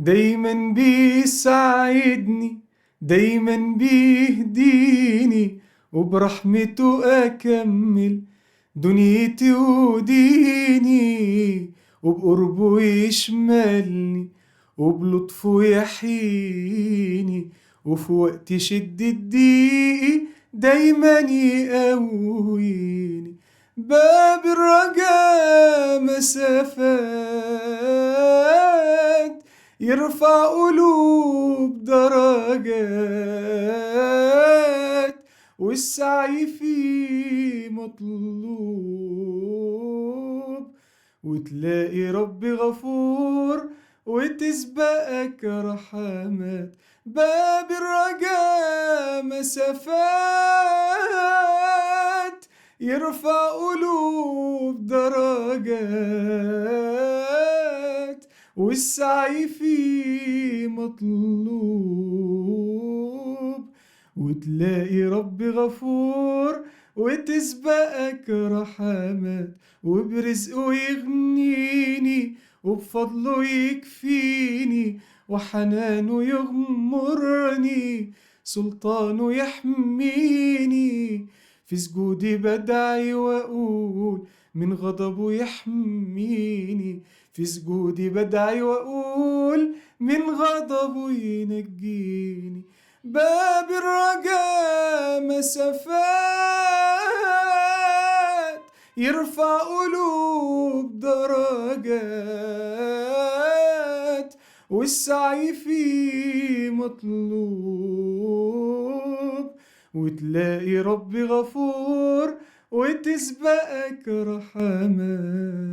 دايما بيساعدني، دايما بيهديني، وبرحمته أكمل دنيتي وديني، وبقربه يشملني، وبلطفه يحييني، وفي وقت شدة ضيقي دايما يقويني. باب الرجاء مسافات، يرفع قلوب درجات، والسعي فيه مطلوب، وتلاقي رب غفور وتسبقك رحمات. باب الرجاء مسافات، يرفع قلوب درجات، والسعي فيه مطلوب، وتلاقي رب غفور وتسبقك رحمات، وبرزقه يغنيني، وبفضله يكفيني، وحنانه يغمرني، سلطانه يحميني. في سجودي بدعي وأقول من غضبه يحميني، في سجودي بدعي وأقول من غضبه ينجيني. باب الرجاء مسافات، يرفع قلوب درجات، والسعي فيه مطلوب، وتلاقي رب غفور وتسبقك رحمات.